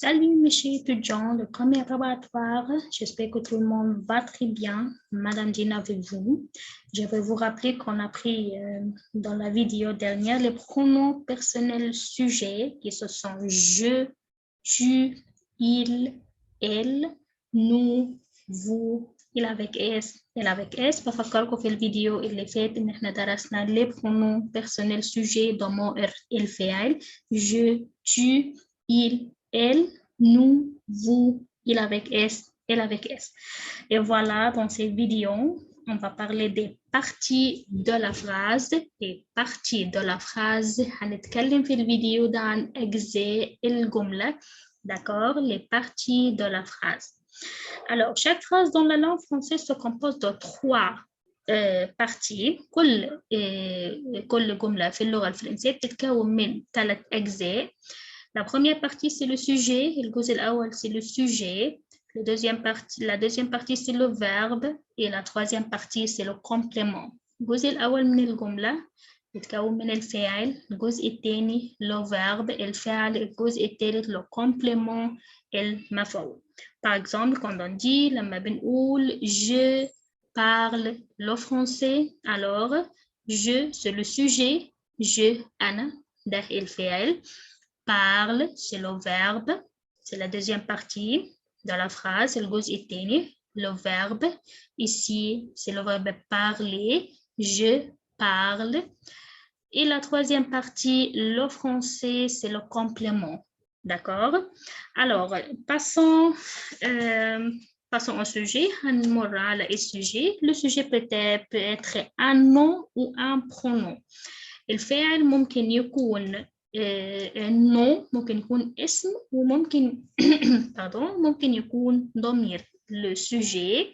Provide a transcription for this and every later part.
Salut mes chers étudiants de premier laboratoire, j'espère que tout le monde va très bien. Madame Dina avec vous. Je vais vous rappeler qu'on a pris dans la vidéo dernière les pronoms personnels sujets qui se sont je, tu, il, elle, nous, vous, il avec S, elle avec S. بفكركم في الفيديو اللي فات إن إحنا درسنا les pronoms personnels sujets ضمائر الفاعل je, tu, il, elle, nous, vous, il avec S, elle avec S. Et voilà, dans cette vidéo, on va parler des parties de la phrase. Les parties de la phrase, هنتكلم في الفيديو ده عن أجزاء الجملة. D'accord? Les parties de la phrase. Alors, chaque phrase dans la langue française se compose de trois parties. كل جملة في اللغة الفرنسية بتتكون من 3 أجزاء. La première partie, c'est le sujet. الجزء الأول, c'est le sujet. La deuxième partie, c'est le verbe. Et la troisième partie, c'est le complément. الجزء الأول من الجملة بتكون من الفاعل. الجزء الثاني le verbe الفعل. الجزء الثالث le complément المفعول. Par exemple, quand on dit لما بنقول je parle le français, alors je, c'est le sujet. Je, أنا, ده الفاعل. Parle, c'est le verbe, c'est la deuxième partie de la phrase, الجزء الثاني, le verbe. Ici, c'est le verbe parler, je parle. Et la troisième partie, le français, c'est le complément. D'accord? Alors, passons au sujet. هنمر على السوجي. Le sujet peut être un nom ou un pronom. الفاعل ممكن يكون nom ممكن يكون اسم وممكن ممكن يكون ضمير. Le sujet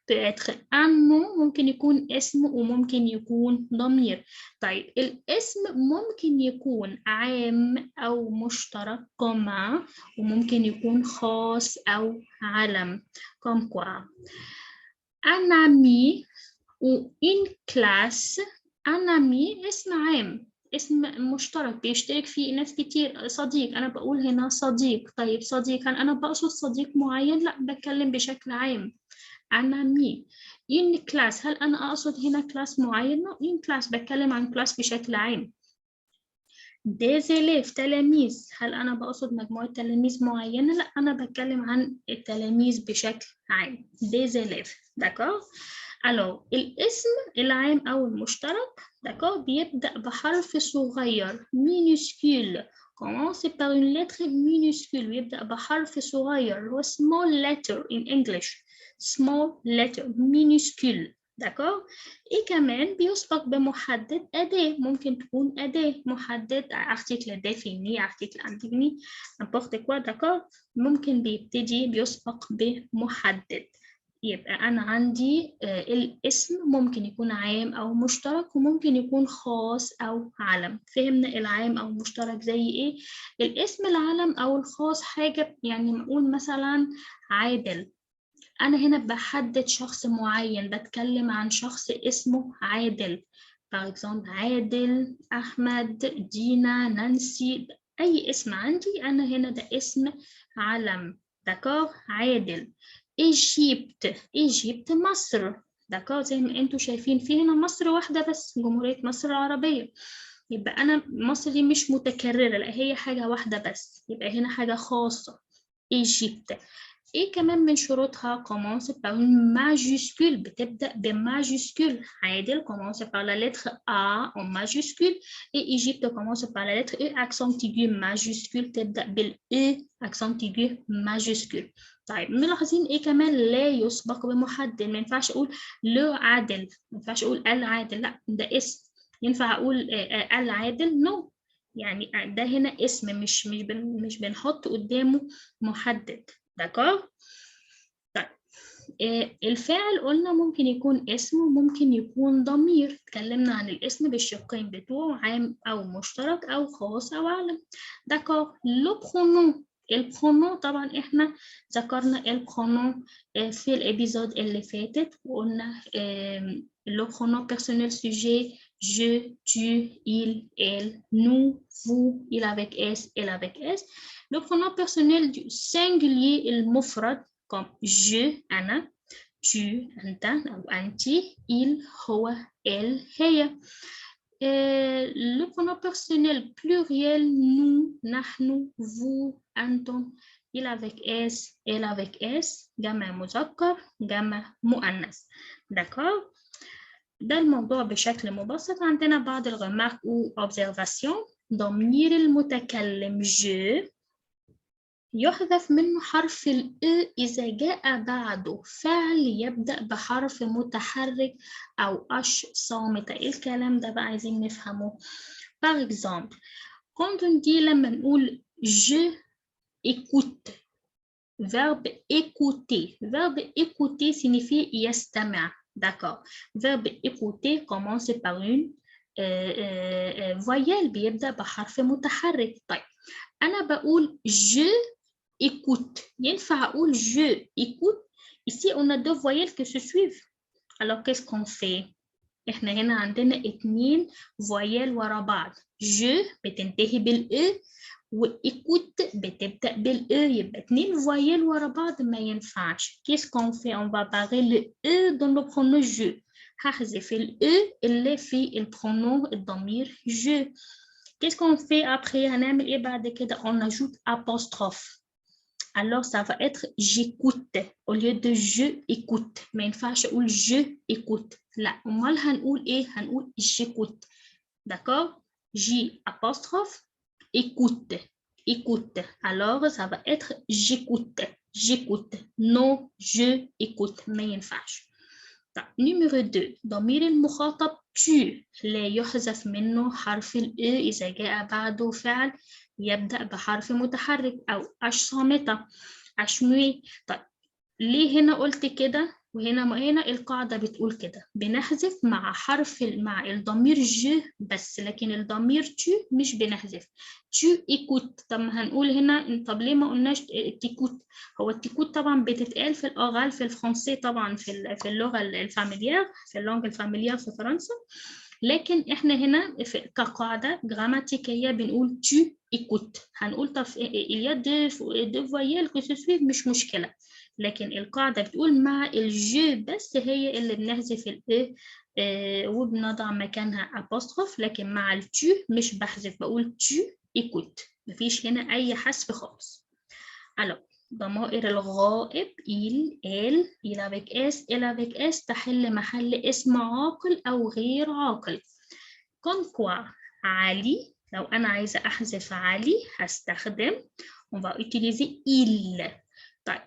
peut être un nom ممكن يكون اسم وممكن يكون ضمير. طيب الاسم ممكن يكون عام أو مشترك commun وممكن يكون خاص أو علم. Comme quoi un ami ou une classe. un ami اسم عام اسم مشترك بيشترك فيه ناس كتير. صديق أنا بقول هنا صديق. طيب صديق هل أنا بقصد صديق معين؟ لا، بتكلم بشكل عام. أنا مي. une class هل أنا أقصد هنا كلاس معينة؟ une class بتكلم عن كلاس بشكل عام. des élèves تلاميذ هل أنا بقصد مجموعة تلاميذ معينة؟ لا، أنا بتكلم عن التلاميذ بشكل عام. des élèves. d'accord. alors الاسم العام أو المشترك d'accord بيبدأ بحرف صغير minuscule. commence par une lettre minuscule. بيبدأ بحرف صغير هو small letter in English. small letter minuscule. d'accord. et كمان بيسبق بمحدد أداة. ممكن تكون أداة محدد article défini article indéfini n'importe quoi. d'accord. ممكن بيسبق بمحدد. يبقى أنا عندي الاسم ممكن يكون عام أو مشترك وممكن يكون خاص أو علم. فهمنا العام أو المشترك زي إيه؟ الاسم العلم أو الخاص حاجة يعني نقول مثلا عادل. أنا هنا بحدد شخص معين، بتكلم عن شخص اسمه عادل. par exemple عادل، أحمد، دينا، نانسي. أي اسم عندي أنا هنا ده اسم علم. d'accord. عادل. إيجيبت مصر. d'accord. زي ما انتوا شايفين في هنا مصر واحدة بس، جمهورية مصر العربية. يبقى أنا مصر دي مش متكررة، لا هي حاجة واحدة بس، يبقى هنا حاجة خاصة. إيجيبت. إيه كمان من شروطها؟ commence par une majuscule. بتبدأ بماجسكول. عادل commence par la lettre A en majuscule. et Égypte commence par la lettre E accent aigu majuscule. تبدأ بالE accent aigu majuscule. طيب ملاحظين إيه كمان؟ لا يسبق بمحدد. ما ينفعش أقول له عادل، ما ينفعش أقول العادل، لا ده اسم. ينفع أقول العادل؟ نو. يعني ده هنا اسم، مش بنحط قدامه محدد. d'accord. طيب الفاعل قلنا ممكن يكون اسم وممكن يكون ضمير. اتكلمنا عن الاسم بالشقين بتوعه، عام أو مشترك أو خاص أو علم. d'accord. le pronom. البرونو طبعا احنا ذكرنا البرونو في الابيزود اللي فاتت وقلنا le pronom personnel sujet je, tu, il, elle, nous, vous, il avec S, elle avec S. Le pronom personnel du singulier المفرد comme je أنا, tu أنت أو أنتِ, il هو elle هي. Le pronom personnel pluriel nous, نحن, vous, أنتم, il avec s, elle avec s, جمع مذكر, جمع مؤنث. d'accord. ده الموضوع بشكل مبسط. عندنا بعض الغمارك ou observation. ضمير المتكلم je يحذف منه حرف ال E إذا جاء بعده فعل يبدأ بحرف متحرك أو أش صامتة. إيه الكلام ده بقى عايزين نفهمه. Par exemple, quand on dit لما نقول je écoute, verbe écouter signifie يستمع. D'accord. Verbe écouter commence par une voyelle بيبدأ بحرف متحرك. طيب أنا بقول je écoute. ينفع أقول je écoute. Ici on a deux voyelles qui se suivent. Alors qu'est-ce qu'on fait. إحنا هنا عندنا 2 voyelles ورا بعض. je بتنتهي بالe وécoute بتبدأ بالe. يبقى 2 voyelles ورا بعض ما ينفعش. Qu'est-ce qu'on fait. On va barrer le e dans le pronom je. هحذف ال E اللي في البرونوم الضمير je. Qu'est-ce qu'on fait après. هنعمل ايه بعد كده. On ajoute apostrophe. Alors ça va être j'écoute au lieu de je écoute. ما ينفعش اقول je écoute. لا امال هنقول ايه. هنقول j'écoute. d'accord. J apostrophe écoute. écoute. Alors ça va être j'écoute. non je écoute. ما ينفعش. numéro 2 ضمير المخاطب tu لا يحذف منه حرف ال E إذا جاء بعده فعل يبدأ بحرف متحرك أو أش صامتة. أشموي. طيب ليه هنا قلت كده وهنا القاعدة بتقول كده. بنحذف مع مع الضمير je بس لكن الضمير tu مش بنحذف. tu écoutes. طب هنقول هنا طب ليه ما قلناش تيكوت. هو التيكوت طبعا بتتقال في الأغال في الفرنسي طبعا في اللغة الفاميليار في اللغة الفاميليار في فرنسا. لكن احنا هنا كقاعدة جراماتيكية بنقول tu écoutes. هنقول طب il y a deux voyelles que se suivent مش مشكلة. لكن القاعدة بتقول مع الجي بس هي اللي بنحذف ال وبنضع مكانها apostrophe. لكن مع التو مش بحذف بقول tu écoutes. مفيش هنا أي حذف خالص. alors ضمائر الغائب il, elle, il avec s, elle avec s تحل محل اسم عاقل أو غير عاقل. comme quoi علي. لو أنا عايزة أحذف علي هستخدم on va utiliser il. طيب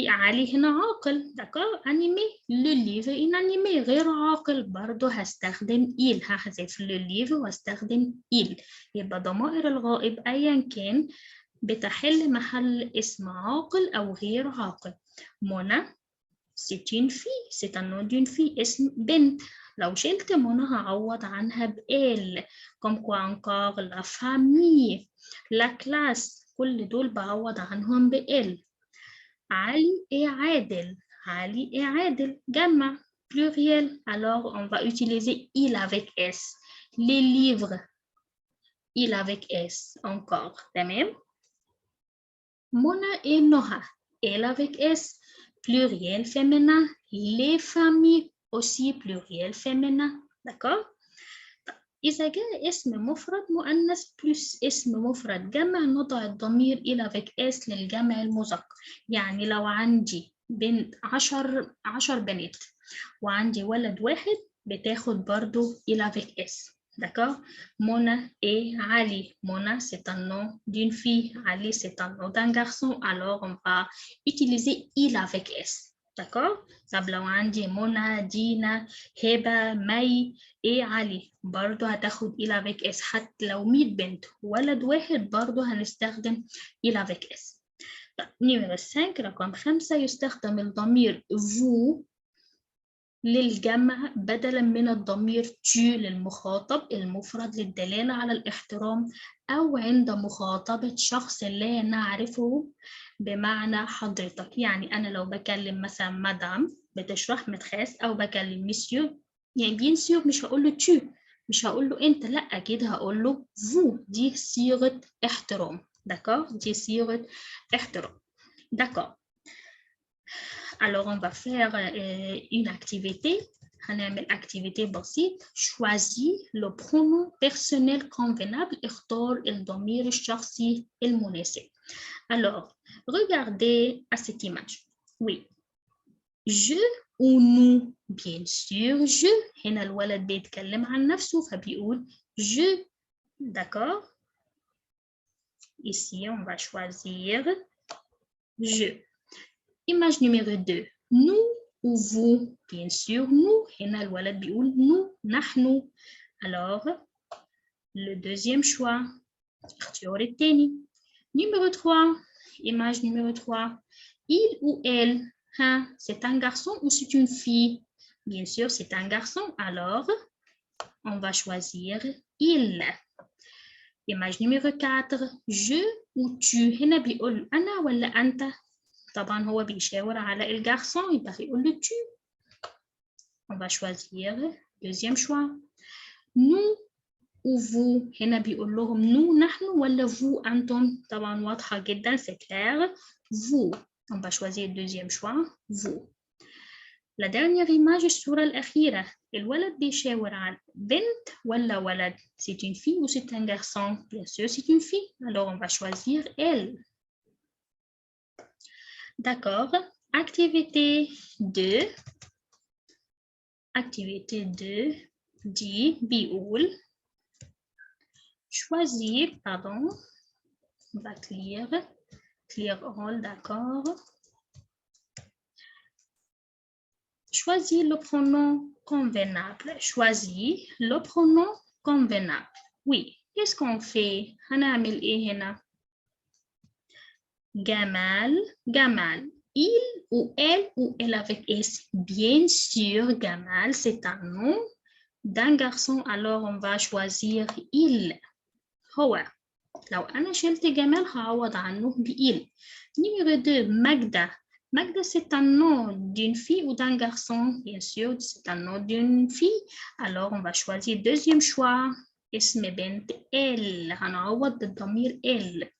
علي هنا عاقل. d'accord. animé le livre inanimé غير عاقل برضو هستخدم il. هحذف le livre واستخدم il. يبقى ضمائر الغائب أيا كان بتحل محل اسم عاقل أو غير عاقل. منى c'est une fille. c'est un nom d'une fille. اسم بنت. لو شلت منى هعوض عنها بال. comme quoi encore la famille la classe كل دول بعوض عنهم بال. علي et عادل. علي et عادل جمع pluriel. alors on va utiliser il avec s. les livres il avec s encore. تمام. Mona et Noha, elle avec S, pluriel féminin. Les familles aussi pluriel féminin. d'accord. إذا جاء اسم مفرد مؤنث plus اسم مفرد جمع نضع الضمير il avec S للجمع المذكر. يعني لو عندي بنت 10 بنات وعندي ولد واحد بتاخد برضو il avec S. d'accord. Mona et Ali. Mona, c'est un nom d'une fille. Ali, c'est un nom d'un garçon. Alors, on va utiliser il avec S. d'accord. طب لو عندي منى دينا هبة مي et علي برضو هتاخد il avec S. حتى لو 100 بنت ولد واحد برضو هنستخدم il avec S. طب numéro 5 رقم 5 يستخدم الضمير vous للجمع بدلا من الضمير tu للمخاطب المفرد للدلالة على الاحترام أو عند مخاطبة شخص لا نعرفه بمعنى حضرتك. يعني أنا لو بكلم مثلا مدام بتشرح متخاس أو بكلم مسيو يعني بين سيو مش هقول له tu مش هقول له أنت لا أكيد هقول له vous. دي صيغة احترام. D'accord? دي صيغة احترام. D'accord. Alors, on va faire une activité. هنعمل activité بسيط. Choisis le pronom personnel convenable. اختار الضمير الشخصي المناسب. Alors, regardez à cette image. Oui. Je ou nous? Bien sûr, je. هنا الولد بيتكلم عن نفسه فبيقول je. D'accord? Ici, on va choisir je. Image numéro 2. Nous ou vous? Bien sûr, nous. هنا الولد بيقول nous, نحن. Alors, le deuxième choix. اختيار الثاني. Numéro 3. Image numéro 3. Il ou elle? Hein? C'est un garçon ou c'est une fille? Bien sûr, c'est un garçon. Alors, on va choisir il. Image numéro 4. Je ou tu? هنا بيقول أنا ولا أنت؟ طبعا هو بيشاور على الجارسون يبقى يقول له tu. On va choisir deuxième choix. Nous ou vous? هنا بيقول لهم nous نحن ولا vous أنتم؟ طبعا واضحة جدا c'est clair. Vous. On va choisir deuxième choix. Vous. La dernière image الصورة الأخيرة. الولد بيشاور على بنت ولا ولد؟ C'est une fille ou c'est un garçon? Bien sûr c'est une fille. Alors on va choisir elle. D'accord. Activité 2. Activité 2 dit بيقول choisir, pardon, on va clear all, d'accord. Choisis le pronom convenable. Choisis le pronom convenable. Oui, qu'est-ce qu'on fait? هنعمل إيه هنا؟ Gamal, Gamal. Il ou elle avec S. Bien sûr, Gamal, c'est un nom d'un garçon. Alors, on va choisir il. هو. لو أنا شلت جمال هعوض عنه بإل. Numéro 2, Magda. Magda, c'est un nom d'une fille ou d'un garçon? Bien sûr, c'est un nom d'une fille. Alors, on va choisir deuxième choix. اسم بنت elle. هنعوض بالضمير elle.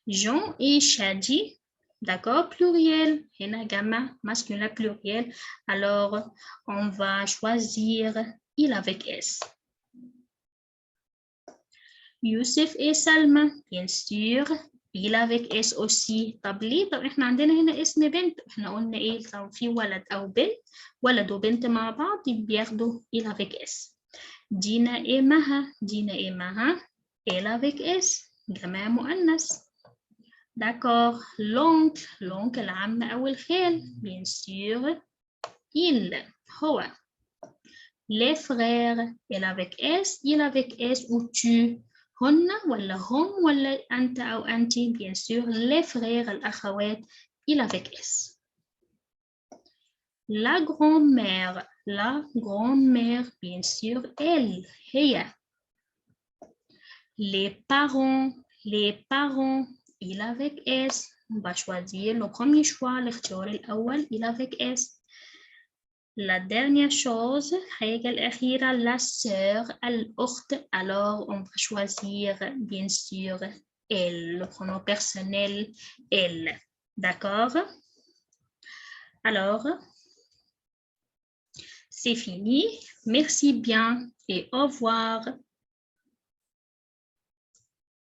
Jean et Shadi. D'accord, pluriel. هنا جمع masculin pluriel. Alors, on va choisir il avec S. Youssef et Salma, bien sûr. il avec S aussi. طب ليه؟ طب احنا عندنا هنا اسم بنت. احنا قلنا ايه؟ لو في ولد او بنت، ولد وبنت مع بعض بياخدوا il avec S. دينا et مها. دينا et مها. elle avec S. جمع مؤنث. D'accord. L'oncle. L'oncle العم أو الخال. Bien sûr. il. هو. Les frères. elle avec S. il avec S ou tu. هن ولا هم ولا أنت أو أنت. Bien sûr. Les frères الأخوات. il avec S. La grand-mère. La grand-mère. Bien sûr. elle. هي. Les parents. Les parents. il avec S. On va choisir le premier choix, الاختيار الأول, il avec S. La dernière chose, الحاجة الأخيرة, la sœur, الأخت. Alors, on va choisir, bien sûr, elle, le pronom personnel, elle. D'accord? Alors, c'est fini. Merci bien et au revoir.